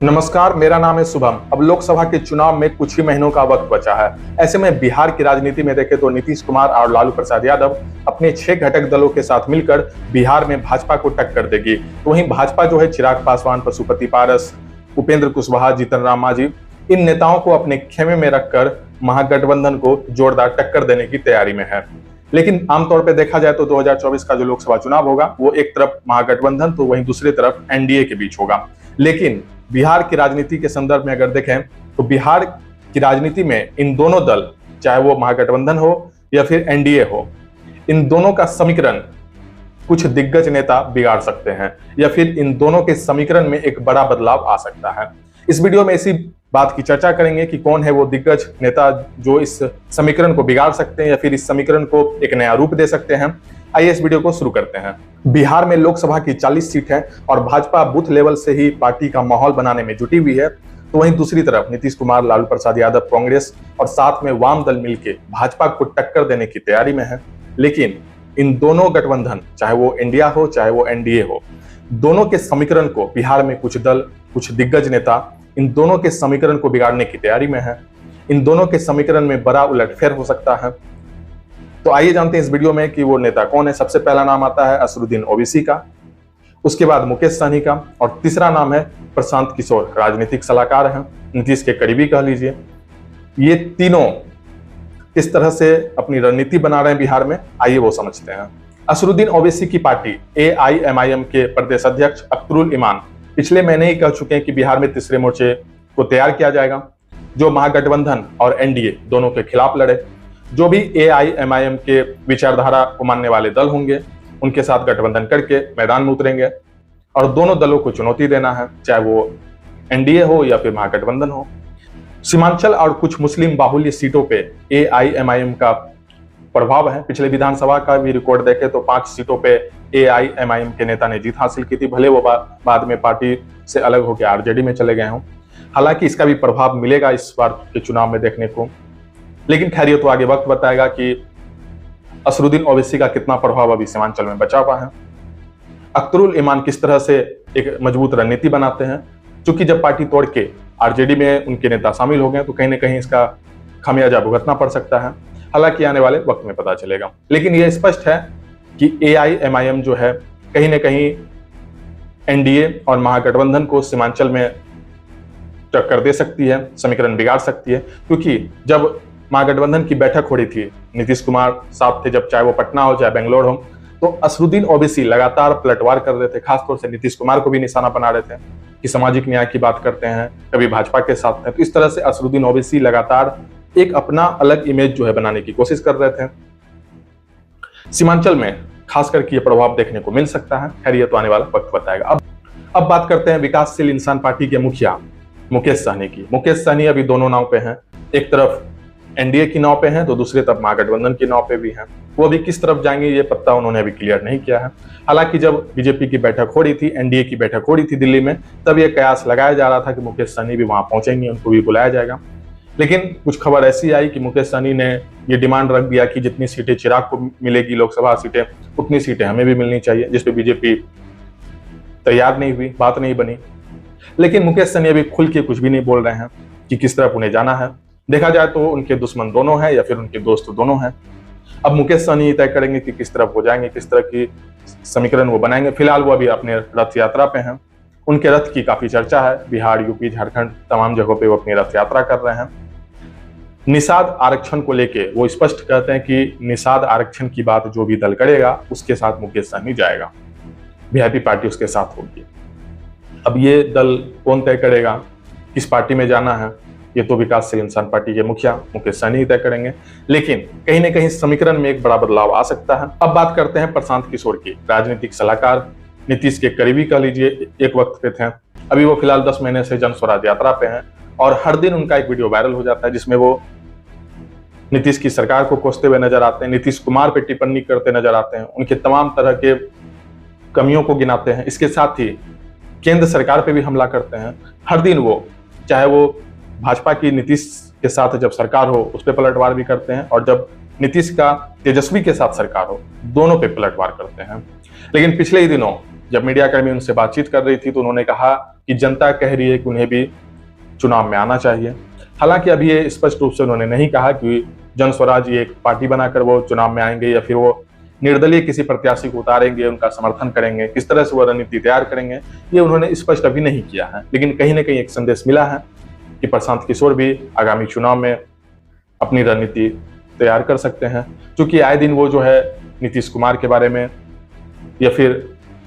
नमस्कार, मेरा नाम है शुभम। अब लोकसभा के चुनाव में कुछ ही महीनों का वक्त बचा है। ऐसे में बिहार की राजनीति में देखें तो नीतीश कुमार और लालू प्रसाद यादव अपने 6 घटक दलों के साथ मिलकर बिहार में भाजपा को टक्कर देगी। तो वहीं भाजपा जो है चिराग पासवान, पशुपति पारस, उपेंद्र कुशवाहा, जीतन राम मांझी, इन नेताओं को अपने खेमे में रखकर महागठबंधन को जोरदार टक्कर देने की तैयारी में है। लेकिन आमतौर पर देखा जाए तो 2024 का जो लोकसभा चुनाव होगा वो एक तरफ महागठबंधन तो वहीं दूसरी तरफ एनडीए के बीच होगा। लेकिन बिहार की राजनीति के संदर्भ में अगर देखें तो बिहार की राजनीति में इन दोनों दल, चाहे वो महागठबंधन हो या फिर एनडीए हो, इन दोनों का समीकरण कुछ दिग्गज नेता बिगाड़ सकते हैं या फिर इन दोनों के समीकरण में एक बड़ा बदलाव आ सकता है। इस वीडियो में इसी बात की चर्चा करेंगे कि कौन है वो दिग्गज नेता जो इस समीकरण को बिगाड़ सकते हैं या फिर इस समीकरण को एक नया रूप दे सकते हैं। आइए इस वीडियो को शुरू करते हैं। बिहार में लोकसभा की 40 सीट है और भाजपा बूथ लेवल से ही पार्टी का माहौल बनाने में जुटी हुई है। तो वहीं दूसरी तरफ नीतीश कुमार, लालू प्रसाद यादव, कांग्रेस और साथ में वाम दल मिलकर भाजपा को टक्कर देने की तैयारी में है। लेकिन इन दोनों गठबंधन, चाहे वो इंडिया हो चाहे वो एनडीए हो, दोनों के समीकरण को बिहार में कुछ दल, कुछ दिग्गज नेता इन दोनों के समीकरण को बिगाड़ने की तैयारी में है। इन दोनों के समीकरण में बड़ा उलटफेर हो सकता है। तो आइए जानते हैं इस वीडियो में कि वो नेता कौन है। सबसे पहला नाम आता है असदुद्दीन ओवैसी का, उसके बाद मुकेश सहनी का और तीसरा नाम है प्रशांत किशोर, राजनीतिक सलाहकार हैं, नीतीश के करीबी कह लीजिए। ये तीनों किस तरह से अपनी रणनीति बना रहे हैं बिहार में, आइए वो समझते हैं। असदुद्दीन ओवैसी की पार्टी एआईएमआईएम के प्रदेश अध्यक्ष अख्तरुल इमान पिछले महीने ही कह चुके हैं कि बिहार में तीसरे मोर्चे को तैयार किया जाएगा जो महागठबंधन और एनडीए दोनों के खिलाफ लड़े। जो भी एआईएमआईएम के विचारधारा को मानने वाले दल होंगे उनके साथ गठबंधन करके मैदान में उतरेंगे और दोनों दलों को चुनौती देना है, चाहे वो एनडीए हो या फिर महागठबंधन हो। सीमांचल और कुछ मुस्लिम बाहुल्य सीटों पे एआईएमआईएम का प्रभाव है। पिछले विधानसभा का भी रिकॉर्ड देखें तो 5 सीटों पे एआईएमआईएम के नेता ने जीत हासिल की थी, भले वो बाद में पार्टी से अलग होकर आरजेडी में चले गए हों। हालांकि इसका भी प्रभाव मिलेगा इस बार के चुनाव में देखने को। लेकिन खैर ये तो आगे वक्त बताएगा कि असदुद्दीन ओवैसी का कितना प्रभाव अभी सीमांचल में बचा हुआ है। अख्तरुल इमान किस तरह से एक मजबूत रणनीति बनाते हैं, क्योंकि जब पार्टी तोड़ के आरजेडी में उनके नेता शामिल हो गए तो कहीं ना कहीं इसका खामियाजा भुगतना पड़ सकता है। हालांकि आने वाले वक्त में पता चलेगा। लेकिन यह स्पष्ट है कि एआईएमआईएम जो है कहीं ना कहीं एनडीए और महागठबंधन को सीमांचल में टक्कर दे सकती है, समीकरण बिगाड़ सकती है। क्योंकि जब महागठबंधन की बैठक हो रही थी, नीतीश कुमार साथ थे, जब चाहे वो पटना हो चाहे बेंगलोर हो, तो असदुद्दीन ओवैसी लगातार पलटवार कर रहे थे। खासतौर से नीतीश कुमार को भी निशाना बना रहे थे कि सामाजिक न्याय की बात करते हैं, कभी भाजपा के साथ हैं। तो इस तरह से असदुद्दीन ओवैसी लगातार एक अपना अलग इमेज जो है बनाने की कोशिश कर रहे थे। सीमांचल में खासकर ये प्रभाव देखने को मिल सकता है। खैर ये तो आने वाला वक्त बताएगा। अब बात करते हैं विकासशील इंसान पार्टी के मुखिया मुकेश सहनी की। मुकेश सहनी अभी दोनों नाव पे हैं, एक तरफ एनडीए की नाव पे हैं तो दूसरी तरफ महागठबंधन की नाव पे भी हैं। वो अभी किस तरफ जाएंगे ये पत्ता उन्होंने अभी क्लियर नहीं किया है। हालांकि जब बीजेपी की बैठक हो रही थी, एनडीए की बैठक हो रही थी दिल्ली में, तब ये कयास लगाया जा रहा था कि मुकेश सहनी भी वहां पहुंचेंगे, उनको भी बुलाया जाएगा। लेकिन कुछ खबर ऐसी आई कि मुकेश सहनी ने ये डिमांड रख दिया कि जितनी सीटें चिराग को मिलेगी लोकसभा सीटें, उतनी सीटें हमें भी मिलनी चाहिए, जिसपे बीजेपी तैयार नहीं हुई, बात नहीं बनी। लेकिन मुकेश सहनी अभी खुल के कुछ भी नहीं बोल रहे हैं कि किस तरफ उन्हें जाना है। देखा जाए तो उनके दुश्मन दोनों हैं या फिर उनके दोस्त दोनों हैं। अब मुकेश सहनी तय करेंगे कि किस तरफ हो जाएंगे, किस तरह की समीकरण वो बनाएंगे। फिलहाल वो अभी अपने रथ यात्रा पे हैं। उनके रथ की काफी चर्चा है, बिहार, यूपी, झारखंड तमाम जगहों पे वो अपनी रथ यात्रा कर रहे हैं। निषाद आरक्षण को लेके वो स्पष्ट कहते हैं कि निषाद आरक्षण की बात जो भी दल करेगा उसके साथ मुकेश सहनी जाएगा, वीआईपी पार्टी उसके साथ होगी। अब ये दल कौन तय करेगा, किस पार्टी में जाना है, ये तो विकासशील इंसान पार्टी के मुखिया मुकेश सहनी ही तय करेंगे। लेकिन कहीं ना कहीं समीकरण में एक बड़ा बदलाव आ सकता है। अब बात करते हैं प्रशांत किशोर की, राजनीतिक सलाहकार, नीतीश के करीबी कह लीजिए, एक वक्त पे थे। अभी वो फिलहाल 10 महीने से जन स्वराज यात्रा पे हैं और हर दिन उनका एक वीडियो वायरल हो जाता है जिसमें वो नीतीश की सरकार को कोसते हुए नजर आते हैं, नीतीश कुमार पे टिप्पणी करते नजर आते हैं, उनके तमाम तरह के कमियों को गिनाते हैं। इसके साथ ही केंद्र सरकार पे भी हमला करते हैं। हर दिन वो, चाहे वो भाजपा की नीतीश के साथ जब सरकार हो उस पर पलटवार भी करते हैं और जब नीतीश का तेजस्वी के साथ सरकार हो दोनों पे पलटवार करते हैं। लेकिन पिछले ही दिनों जब मीडिया कर्मी उनसे बातचीत कर रही थी तो उन्होंने कहा कि जनता कह रही है कि उन्हें भी चुनाव में आना चाहिए। हालांकि अभी ये स्पष्ट रूप से उन्होंने नहीं कहा कि जन स्वराज ये एक पार्टी बनाकर वो चुनाव में आएंगे या फिर वो निर्दलीय किसी प्रत्याशी को उतारेंगे, उनका समर्थन करेंगे, किस तरह से वो रणनीति तैयार करेंगे, ये उन्होंने स्पष्ट अभी नहीं किया है। लेकिन कहीं ना कहीं एक संदेश मिला है कि प्रशांत किशोर भी आगामी चुनाव में अपनी रणनीति तैयार कर सकते हैं, क्योंकि आए दिन वो जो है नीतीश कुमार के बारे में या फिर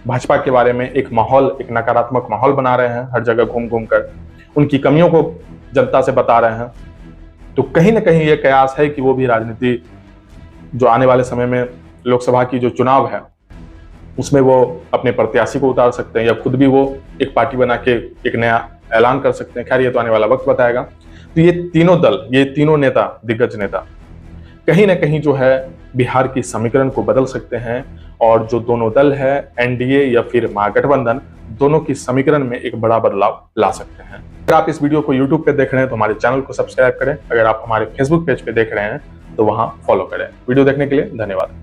भाजपा के बारे में एक नकारात्मक माहौल बना रहे हैं, हर जगह घूम घूम कर उनकी कमियों को जनता से बता रहे हैं। तो कहीं ना कहीं ये कयास है कि वो भी राजनीति जो आने वाले समय में लोकसभा की जो चुनाव है उसमें वो अपने प्रत्याशी को उतार सकते हैं या खुद भी वो एक पार्टी बना के एक नया ऐलान कर सकते हैं। खैर ये तो आने वाला वक्त बताएगा। तो ये तीनों दल, ये तीनों नेता, दिग्गज नेता कहीं ना कहीं जो है बिहार की समीकरण को बदल सकते हैं और जो दोनों दल है एनडीए या फिर महागठबंधन, दोनों की समीकरण में एक बड़ा बदलाव ला सकते हैं। अगर आप इस वीडियो को यूट्यूब पे देख रहे हैं तो हमारे चैनल को सब्सक्राइब करें। अगर आप हमारे फेसबुक पेज पे देख रहे हैं तो वहां फॉलो करें। वीडियो देखने के लिए धन्यवाद।